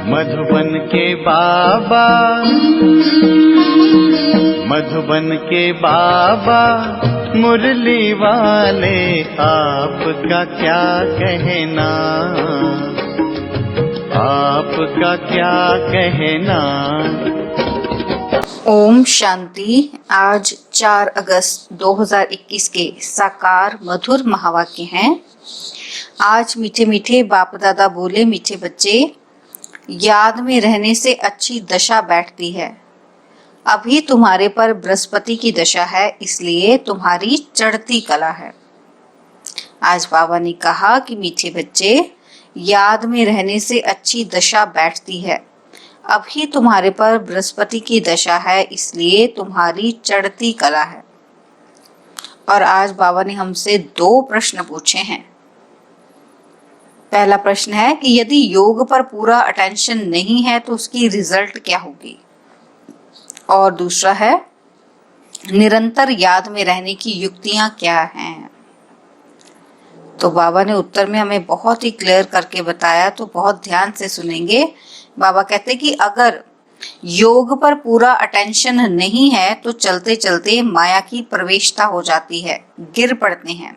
मधुबन के बाबा, मधुबन के बाबा मुरली वाले, आपका क्या कहना, आपका क्या कहना। ओम शांति। आज 4 अगस्त 2021 के साकार मधुर महावाक्य हैं। आज मीठे मीठे बाप दादा बोले, मीठे बच्चे, याद में रहने से अच्छी दशा बैठती है। अभी तुम्हारे पर बृहस्पति की दशा है, इसलिए तुम्हारी चढ़ती कला है। आज बाबा ने कहा कि मीठे बच्चे, याद में रहने से अच्छी दशा बैठती है। अभी तुम्हारे पर बृहस्पति की दशा है, इसलिए तुम्हारी चढ़ती कला है। और आज बाबा ने हमसे 2 प्रश्न पूछे हैं। पहला प्रश्न है कि यदि योग पर पूरा अटेंशन नहीं है तो उसकी रिजल्ट क्या होगी, और दूसरा है निरंतर याद में रहने की युक्तियां क्या हैं। तो बाबा ने उत्तर में हमें बहुत ही क्लियर करके बताया, तो बहुत ध्यान से सुनेंगे। बाबा कहते कि अगर योग पर पूरा अटेंशन नहीं है तो चलते चलते माया की प्रवेशता हो जाती है, गिर पड़ते हैं।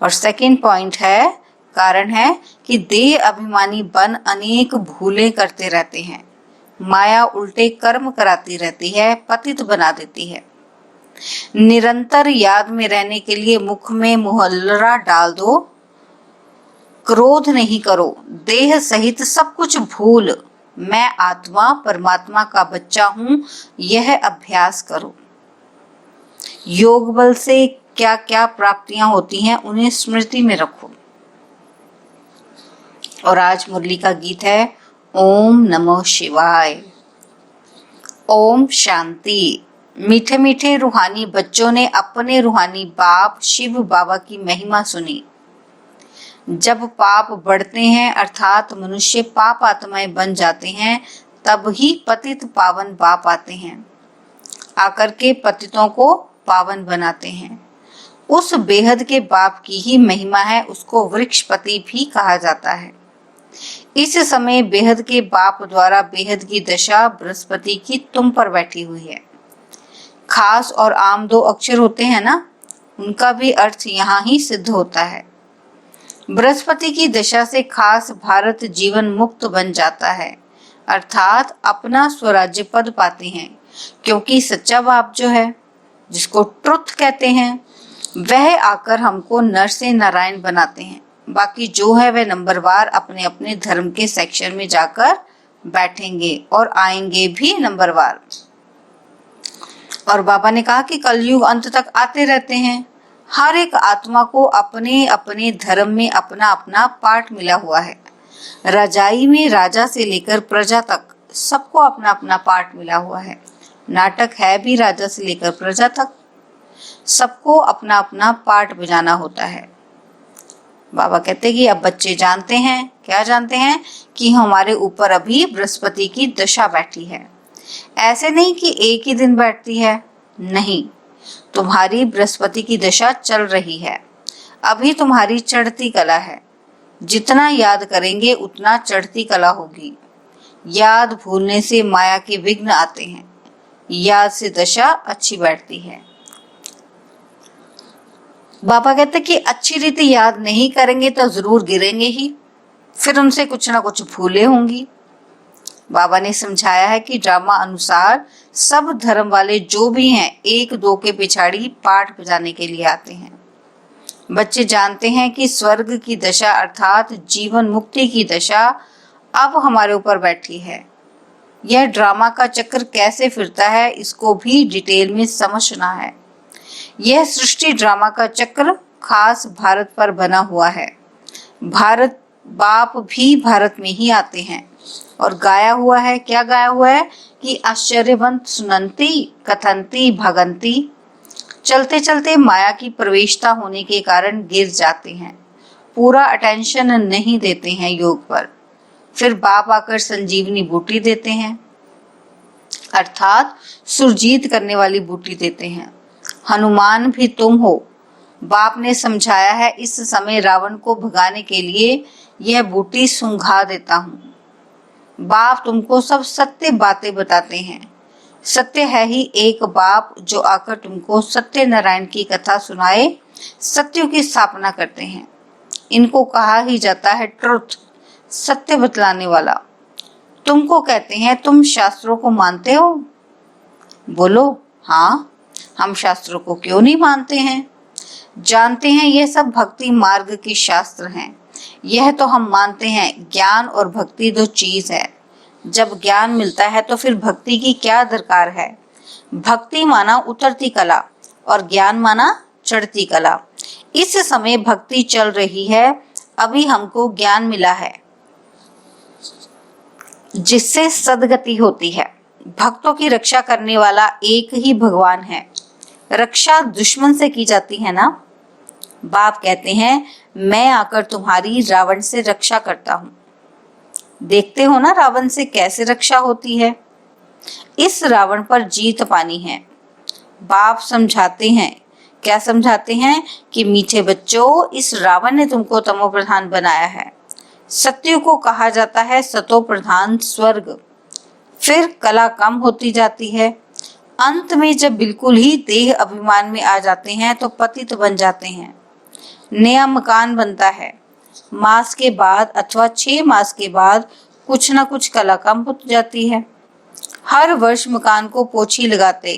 और सेकंड पॉइंट है, कारण है कि देह अभिमानी बन अनेक भूलें करते रहते हैं। माया उल्टे कर्म कराती रहती है, पतित बना देती है। निरंतर याद में रहने के लिए मुख में मुहल्ला डाल दो, क्रोध नहीं करो, देह सहित सब कुछ भूल, मैं आत्मा परमात्मा का बच्चा हूं, यह अभ्यास करो। योग बल से क्या क्या प्राप्तियां होती हैं, उन्हें स्मृति में रखो। और आज मुरली का गीत है ओम नमो शिवाय। ओम शांति। मीठे मीठे रूहानी बच्चों ने अपने रूहानी बाप शिव बाबा की महिमा सुनी। जब पाप बढ़ते हैं, अर्थात मनुष्य पाप आत्माएं बन जाते हैं, तब ही पतित पावन बाप आते हैं, आकर के पतितों को पावन बनाते हैं। उस बेहद के बाप की ही महिमा है, उसको वृक्षपति भी कहा जाता है। इस समय बेहद के बाप द्वारा बेहद की दशा बृहस्पति की तुम पर बैठी हुई है। खास और आम 2 अक्षर होते हैं ना, उनका भी अर्थ यहाँ ही सिद्ध होता है। बृहस्पति की दशा से खास भारत जीवन मुक्त बन जाता है, अर्थात अपना स्वराज्य पद पाते हैं, क्योंकि सच्चा बाप जो है, जिसको ट्रुथ कहते हैं, वह आकर हमको नर से नारायण बनाते हैं। बाकी जो है वह नंबरवार अपने अपने धर्म के सेक्शन में जाकर बैठेंगे और आएंगे भी नंबरवार। और बाबा ने कहा कि कलयुग अंत तक आते रहते हैं। हर एक आत्मा को अपने अपने धर्म में अपना अपना पार्ट मिला हुआ है। रजाई में राजा से लेकर प्रजा तक सबको अपना अपना पार्ट मिला हुआ है। नाटक है भी राजा से लेकर प्रजा तक, सबको अपना अपना पार्ट बजाना होता है। बाबा कहते कि अब बच्चे जानते हैं, क्या जानते हैं, कि हमारे ऊपर अभी बृहस्पति की दशा बैठी है। ऐसे नहीं कि एक ही दिन बैठती है, नहीं, तुम्हारी बृहस्पति की दशा चल रही है। अभी तुम्हारी चढ़ती कला है। जितना याद करेंगे उतना चढ़ती कला होगी। याद भूलने से माया के विघ्न आते हैं, याद से दशा अच्छी बैठती है। बाबा कहते कि अच्छी रीति याद नहीं करेंगे तो जरूर गिरेंगे ही, फिर उनसे कुछ ना कुछ भूलें होंगी। बाबा ने समझाया है कि ड्रामा अनुसार सब धर्म वाले जो भी हैं, 1-2 के पिछाड़ी पाठ बजाने के लिए आते हैं। बच्चे जानते हैं कि स्वर्ग की दशा अर्थात जीवन मुक्ति की दशा अब हमारे ऊपर बैठी है। यह ड्रामा का चक्र कैसे फिरता है, इसको भी डिटेल में समझना है। यह सृष्टि ड्रामा का चक्र खास भारत पर बना हुआ है। भारत बाप भी भारत में ही आते हैं और गाया हुआ है, क्या गाया हुआ है कि आश्चर्यवंत सुनंती कथंती भगंती। चलते चलते माया की प्रवेशता होने के कारण गिर जाते हैं, पूरा अटेंशन नहीं देते हैं योग पर। फिर बाप आकर संजीवनी बूटी देते हैं, अर्थात सुरजीत करने वाली बूटी देते हैं। हनुमान भी तुम हो। बाप ने समझाया है, इस समय रावण को भगाने के लिए यह बूटी सुंघा देता हूँ। बाप तुमको सब सत्य बातें बताते हैं। सत्य है ही एक बाप जो आकर तुमको सत्य नारायण की कथा सुनाए, सत्यों की स्थापना करते हैं। इनको कहा ही जाता है ट्रुथ, सत्य बतलाने वाला। तुमको कहते हैं तुम शास्त्रों को मानते हो? बोलो हाँ, हम शास्त्रों को क्यों नहीं मानते हैं। जानते हैं ये सब भक्ति मार्ग के शास्त्र हैं। यह तो हम मानते हैं ज्ञान और भक्ति दो चीज है। जब ज्ञान मिलता है तो फिर भक्ति की क्या दरकार है। भक्ति माना उतरती कला और ज्ञान माना चढ़ती कला। इस समय भक्ति चल रही है, अभी हमको ज्ञान मिला है जिससे सदगति होती है। भक्तों की रक्षा करने वाला एक ही भगवान है। रक्षा दुश्मन से की जाती है ना। बाप कहते हैं मैं आकर तुम्हारी रावण से रक्षा करता हूँ। देखते हो ना रावण से कैसे रक्षा होती है। इस रावण पर जीत पानी है। बाप समझाते हैं, क्या समझाते हैं कि मीठे बच्चों, इस रावण ने तुमको तमो प्रधान बनाया है। सत्य को कहा जाता है सतो प्रधान स्वर्ग। फिर कला कम होती जाती है। अंत में जब बिल्कुल ही देह अभिमान में आ जाते हैं तो पतित बन जाते हैं। नया मकान बनता है। मास के बाद अथवा 6 मास के बाद कुछ ना कुछ कला कम हो जाती है। हर वर्ष मकान को पोछी लगाते,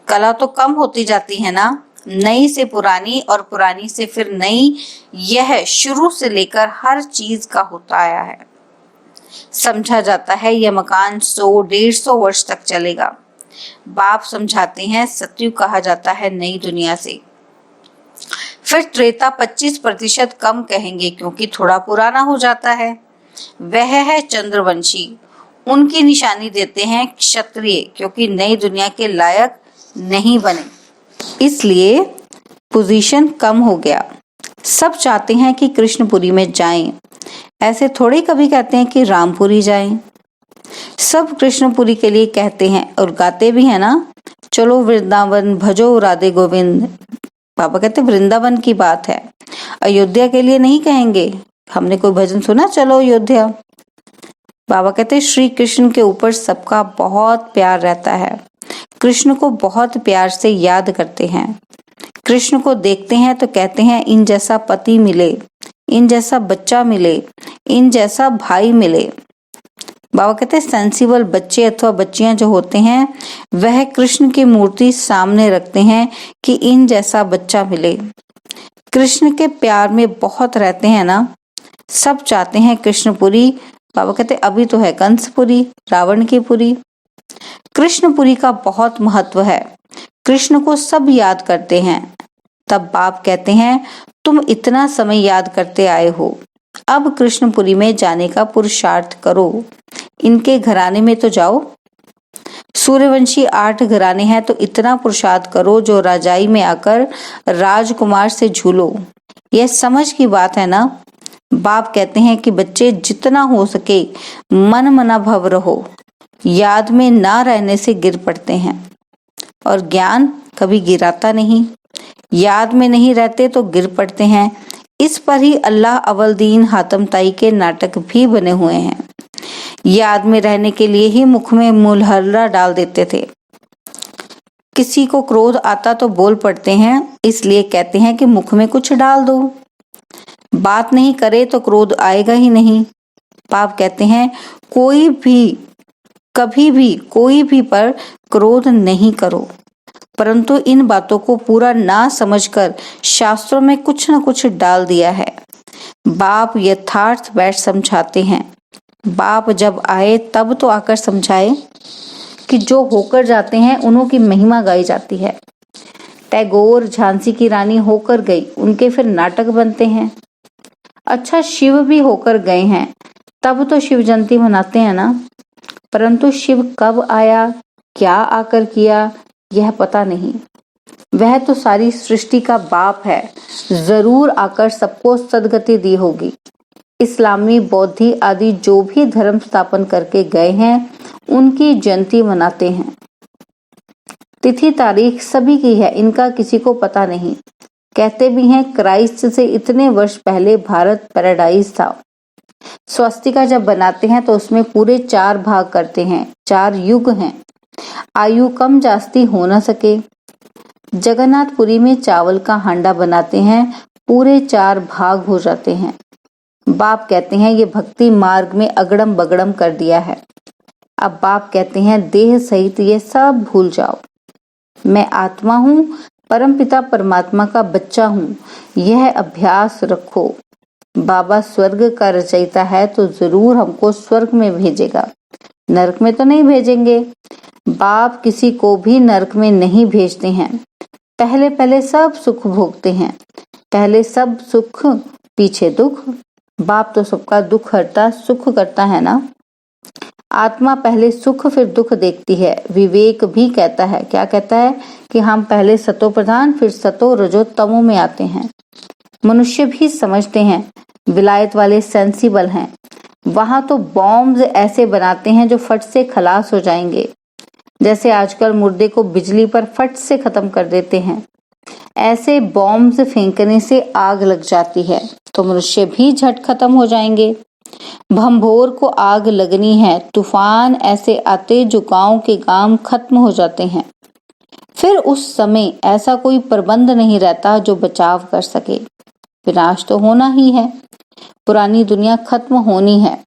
कला तो कम होती जाती है ना। नई से पुरानी और पुरानी से फिर नई, यह शुरू से लेकर हर चीज का होता आया है। समझा जाता है यह मकान 100-150 वर्ष तक चलेगा। बाप समझाते हैं सतयुग कहा जाता है नई दुनिया से। फिर त्रेता 25% कम कहेंगे क्योंकि थोड़ा पुराना हो जाता है। वह है चंद्रवंशी। उनकी निशानी देते हैं क्षत्रिय क्योंकि नई दुनिया के लायक नहीं बने, इसलिए पोजीशन कम हो गया। सब चाहते हैं कि कृष्णपुरी में जाएं। ऐसे थोड़े कभी कहते हैं कि रामपुरी जाएं। सब कृष्णपुरी के लिए कहते हैं और गाते भी हैं ना। चलो वृंदावन भजो राधे गोविंद। पापा कहते वृंदावन की बात है, अयोध्या के लिए नहीं कहेंगे। हमने कोई भजन सुना चलो अयोध्या। बाबा कहते श्री कृष्ण के ऊपर सबका बहुत प्यार रहता है। कृष्ण को बहुत प्यार से याद करते हैं। कृष्ण को देखते हैं तो कहते हैं इन जैसा पति मिले, इन जैसा बच्चा मिले, इन जैसा भाई मिले। बाबा कहते हैं सेंसिबल बच्चे अथवा बच्चियां जो होते हैं वह कृष्ण की मूर्ति सामने रखते हैं कि इन जैसा बच्चा मिले। कृष्ण के प्यार में बहुत रहते हैं ना। सब चाहते हैं कृष्णपुरी। बाबा कहते अभी तो है कंसपुरी, रावण की पुरी। कृष्णपुरी का बहुत महत्व है। कृष्ण को सब याद करते हैं। तब बाप कहते हैं तुम इतना समय याद करते आए हो, अब कृष्णपुरी में जाने का पुरुषार्थ करो। इनके घराने में तो जाओ। सूर्यवंशी 8 घराने हैं तो इतना पुरुषार्थ करो जो राजाई में आकर राजकुमार से झूलो। यह समझ की बात है ना। बाप कहते हैं कि बच्चे जितना हो सके मन मना भव रहो। याद में ना रहने से गिर पड़ते हैं और ज्ञान कभी गिराता नहीं। याद में नहीं रहते तो गिर पड़ते हैं। इस पर ही अल्लाह अवलदीन हातम ताई के नाटक भी बने हुए हैं। याद में रहने के लिए ही मुख में मुलहरा डाल देते थे। किसी को क्रोध आता तो बोल पड़ते हैं, इसलिए कहते हैं कि मुख में कुछ डाल दो। बात नहीं करे तो क्रोध आएगा ही नहीं। बाप कहते हैं कोई भी कभी भी कोई भी पर क्रोध नहीं करो, परंतु इन बातों को पूरा ना समझकर शास्त्रों में कुछ न कुछ डाल दिया है। बाप यथार्थ बैठ समझाते हैं। बाप जब आए तब तो आकर समझाए कि जो होकर जाते हैं उन्हों की महिमा गाई जाती है। टैगोर झांसी की रानी होकर गई, उनके फिर नाटक बनते हैं। अच्छा शिव भी होकर गए हैं, तब तो शिव जयंती मनाते हैं ना। परंतु शिव कब आया, क्या आकर किया, यह पता नहीं। वह तो सारी सृष्टि का बाप है, जरूर आकर सबको सदगति दी होगी। इस्लामी, बौद्धि आदि जो भी धर्म स्थापन करके गए हैं उनकी जयंती मनाते हैं। तिथि तारीख सभी की है, इनका किसी को पता नहीं। कहते भी हैं क्राइस्ट से इतने वर्ष पहले भारत पैराडाइज था। स्वस्तिका जब बनाते हैं तो उसमें पूरे 4 भाग करते हैं। 4 युग हैं, आयु कम जास्ती हो न सके। जगन्नाथपुरी में चावल का हांडा बनाते हैं, पूरे 4 भाग हो जाते हैं। बाप कहते हैं ये भक्ति मार्ग में अगड़म बगड़म कर दिया है। अब बाप कहते हैं देह सहित ये सब भूल जाओ। मैं आत्मा हूँ, परमपिता परमात्मा का बच्चा हूँ, यह अभ्यास रखो। बाबा स्वर्ग का रचयिता है तो जरूर हमको स्वर्ग में भेजेगा, नरक में तो नहीं भेजेंगे। बाप किसी को भी नरक में नहीं भेजते हैं। पहले पहले सब सुख भोगते हैं, पहले सब सुख पीछे दुख। बाप तो सबका दुख हरता सुख करता है ना। आत्मा पहले सुख फिर दुख देखती है। विवेक भी कहता है, क्या कहता है कि हम पहले सतो प्रधान फिर सतो रजो तमो में आते हैं। मनुष्य भी समझते हैं, विलायत वाले सेंसिबल हैं। वहां तो बॉम्ब्स ऐसे बनाते हैं जो फट से खलास हो जाएंगे, जैसे आजकल मुर्दे को बिजली पर फट से खत्म कर देते हैं। ऐसे बॉम्ब्स फेंकने से आग लग जाती है तो मनुष्य भी झट खत्म हो जाएंगे। भंभोर को आग लगनी है, तूफान ऐसे आते जो गांव के गांव खत्म हो जाते हैं। फिर उस समय ऐसा कोई प्रबंध नहीं रहता जो बचाव कर सके। विनाश तो होना ही है, पुरानी दुनिया खत्म होनी है।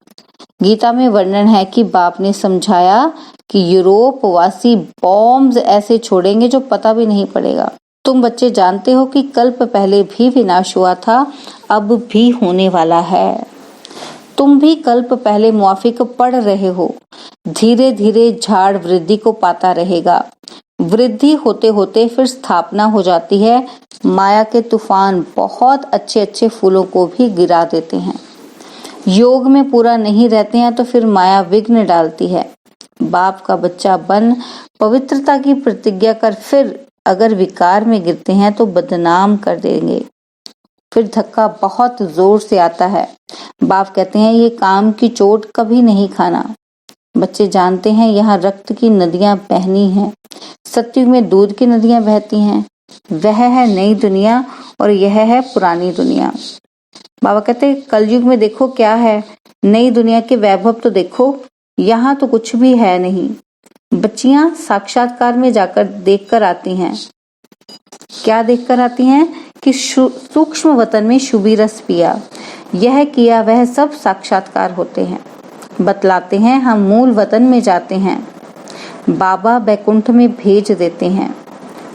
गीता में वर्णन है कि बाप ने समझाया कि यूरोप वासी बॉम्ब्स ऐसे छोड़ेंगे जो पता भी नहीं पड़ेगा। तुम बच्चे जानते हो कि कल्प पहले भी विनाश हुआ था, अब भी होने वाला है। तुम भी कल्प पहले मुआफिक पढ़ रहे हो। धीरे धीरे झाड़ वृद्धि को पाता रहेगा। वृद्धि होते होते फिर स्थापना हो जाती है। माया के तूफान बहुत अच्छे अच्छे फूलों को भी गिरा देते हैं। योग में पूरा नहीं रहते हैं तो फिर माया विघ्न डालती है। बाप का बच्चा बन पवित्रता की प्रतिज्ञा कर फिर अगर विकार में गिरते हैं तो बदनाम कर देंगे। फिर धक्का बहुत जोर से आता है। बाप कहते हैं ये काम की चोट कभी नहीं खाना। बच्चे जानते हैं यहाँ रक्त की नदियां बहनी हैं। सतयुग में दूध की नदियां बहती हैं। वह है नई दुनिया और यह है पुरानी दुनिया। बाबा कहते हैं कलयुग में देखो क्या है, नई दुनिया के वैभव तो देखो, यहाँ तो कुछ भी है नहीं। बच्चियां साक्षात्कार में जाकर देखकर आती हैं। क्या देखकर आती हैं कि सूक्ष्म वतन में शुभी रस पिया, यह किया वह सब साक्षात्कार होते हैं। बतलाते हैं हम मूल वतन में जाते हैं, बाबा बैकुंठ में भेज देते हैं।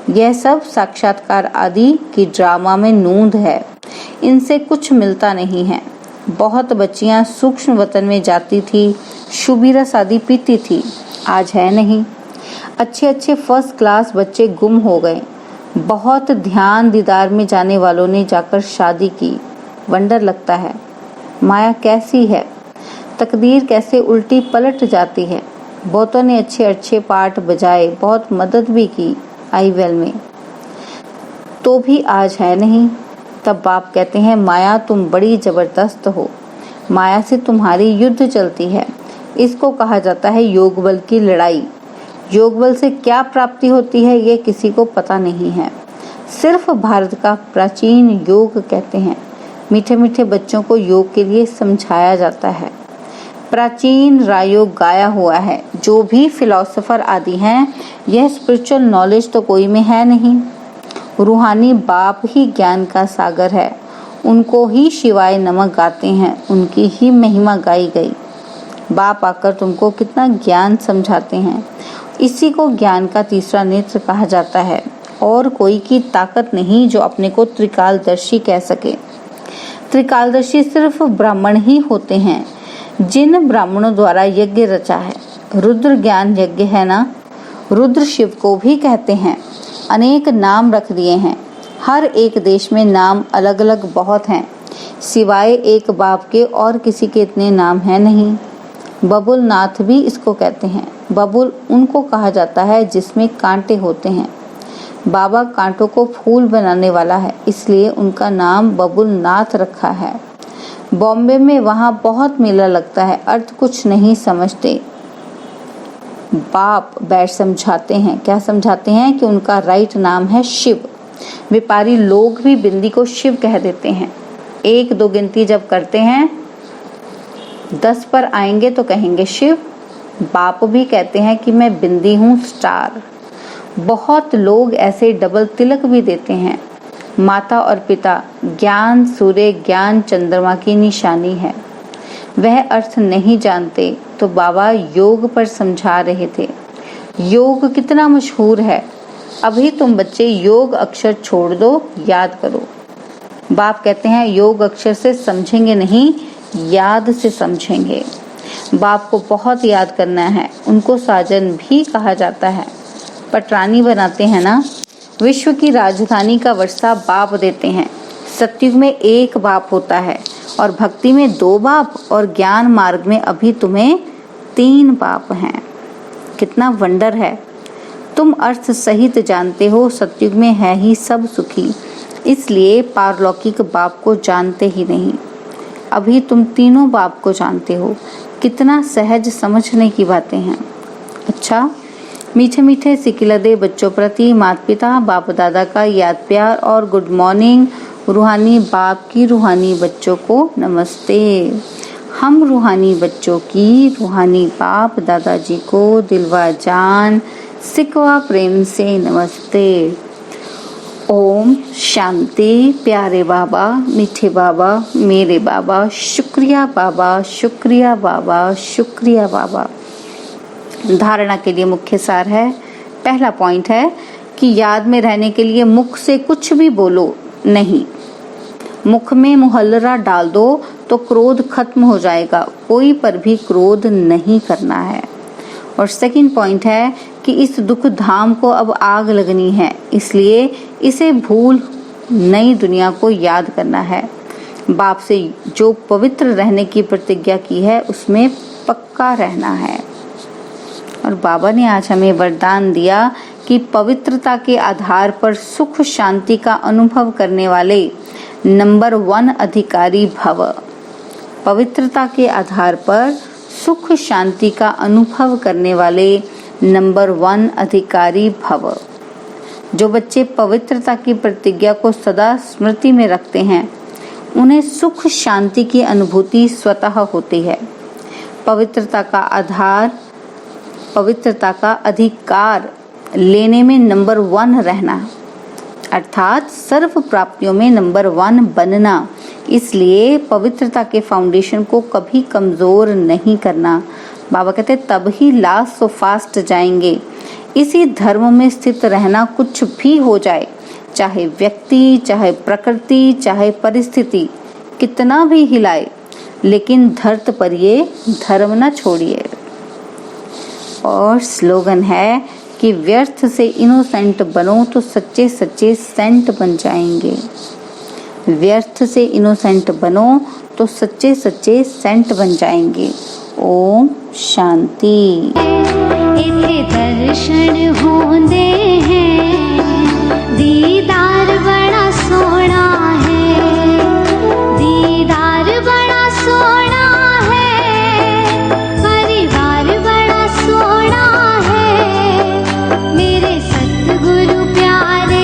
यह सब साक्षात्कार आदि की ड्रामा में नूंद है, इनसे कुछ मिलता नहीं है। बहुत बच्चियां सूक्ष्म वतन में जाती थी, शुभी रस आदि पीती थी, आज है नहीं। अच्छे अच्छे फर्स्ट क्लास बच्चे गुम हो गए। बहुत ध्यान दीदार में जाने वालों ने जाकर शादी की। वंडर लगता है माया कैसी है, तकदीर कैसे उल्टी पलट जाती है। बहुतों ने अच्छे अच्छे पाठ बजाए, बहुत मदद भी की आईवेल में, तो भी आज है नहीं। तब बाप कहते हैं माया तुम बड़ी जबरदस्त हो, माया से तुम्हारी युद्ध चलती है। इसको कहा जाता है योग बल की लड़ाई। योग बल से क्या प्राप्ति होती है ये किसी को पता नहीं है, सिर्फ भारत का प्राचीन योग कहते हैं। मीठे मीठे बच्चों को योग के लिए समझाया जाता है। प्राचीन रायोग गाया हुआ है। जो भी फिलोसोफर आदि हैं, यह स्पिरिचुअल नॉलेज तो कोई में है नहीं। रूहानी बाप ही ज्ञान का सागर है, उनको ही शिवाय नमः गाते हैं, उनकी ही महिमा गाई गई। बाप आकर तुमको कितना ज्ञान समझाते हैं। इसी को ज्ञान का तीसरा नेत्र कहा जाता है। और कोई की ताकत नहीं जो अपने को त्रिकालदर्शी कह सके। त्रिकालदर्शी सिर्फ ब्राह्मण ही होते हैं, जिन ब्राह्मणों द्वारा यज्ञ रचा है। रुद्र ज्ञान यज्ञ है ना, रुद्र शिव को भी कहते हैं। अनेक नाम रख दिए हैं, हर एक देश में नाम अलग अलग बहुत हैं। सिवाय एक बाप के और किसी के इतने नाम हैं नहीं। बबुल नाथ भी इसको कहते हैं। बबुल उनको कहा जाता है जिसमें कांटे होते हैं। बाबा कांटों को फूल बनाने वाला है, इसलिए उनका नाम बबुल नाथ रखा है। बॉम्बे में वहाँ बहुत मेला लगता है, अर्थ कुछ नहीं समझते। बाप बैठ समझाते हैं। क्या समझाते हैं कि उनका राइट नाम है शिव। व्यापारी लोग भी बिंदी को शिव कह देते हैं। 1 2 गिनती जब करते हैं 10 पर आएंगे तो कहेंगे शिव। बाप भी कहते हैं कि मैं बिंदी हूँ स्टार। बहुत लोग ऐसे डबल तिलक भी देते हैं। माता और पिता ज्ञान सूर्य ज्ञान चंद्रमा की निशानी है। वह अर्थ नहीं जानते तो बाबा योग पर समझा रहे थे। योग कितना मशहूर है। अभी तुम बच्चे योग अक्षर छोड़ दो, याद करो। बाप कहते हैं योग अक्षर से समझेंगे नहीं, याद से समझेंगे। बाप को बहुत याद करना है। उनको साजन भी कहा जाता है। पटरानी बनाते हैं ना। विश्व की राजधानी का वर्षा बाप देते हैं। सतयुग में एक बाप होता है और भक्ति में 2 बाप और ज्ञान मार्ग में अभी तुम्हें 3 बाप हैं। कितना वंडर है। तुम अर्थ सहित जानते हो सतयुग में है ही सब सुखी, इसलिए पारलौकिक बाप को जानते ही नहीं। अभी तुम तीनों बाप को जानते हो। कितना सहज समझने की बातें हैं। अच्छा, मीठे मीठे सिकिलदे बच्चों प्रति माता पिता बाप दादा का याद प्यार और गुड मॉर्निंग। रूहानी बाप की रूहानी बच्चों को नमस्ते। हम रूहानी बच्चों की रूहानी बाप दादाजी को दिलवा जान सिकवा प्रेम से नमस्ते। ओम शांति। प्यारे बाबा, मीठे बाबा, मेरे बाबा, शुक्रिया बाबा, शुक्रिया बाबा, शुक्रिया बाबा। धारणा के लिए मुख्य सार है। पहला पॉइंट है कि याद में रहने के लिए मुख से कुछ भी बोलो नहीं। मुख में मुहल्लरा डाल दो तो क्रोध खत्म हो जाएगा। कोई पर भी क्रोध नहीं करना है। और सेकंड पॉइंट है कि इस दुख धाम को अब आग लगनी है, इसलिए इसे भूल नई दुनिया को याद करना है। बाप से जो पवित्र रहने की प्रतिज्ञा की है उसमें पक्का रहना है। और बाबा ने आज हमें वरदान दिया कि पवित्रता के आधार पर सुख शांति का अनुभव करने वाले नंबर 1 अधिकारी भव। पवित्रता के आधार पर सुख शांति का अनुभव करने वाले नंबर 1 अधिकारी भव। जो बच्चे पवित्रता की प्रतिज्ञा को सदा स्मृति में रखते हैं उन्हें सुख शांति की अनुभूति स्वतः होती है। पवित्रता का आधार, पवित्रता का अधिकार लेने में नंबर 1 रहना, अर्थात सर्व प्राप्तियों में नंबर 1 बनना। इसलिए पवित्रता के फाउंडेशन को कभी कमजोर नहीं करना। बाबा कहते तब ही लास्ट सो फास्ट जाएंगे। इसी धर्म में स्थित रहना, कुछ भी हो जाए, चाहे व्यक्ति, चाहे प्रकृति, चाहे परिस्थिति कितना भी हिलाए, लेकिन धरत पर ये धर्म न छोड़िए। और स्लोगन है कि व्यर्थ से इनोसेंट बनो तो सच्चे सच्चे सेंट बन जाएंगे। व्यर्थ से इनोसेंट बनो तो सच्चे सच्चे सेंट बन जाएंगे। ओम शांति। इथे दर्शन होंदे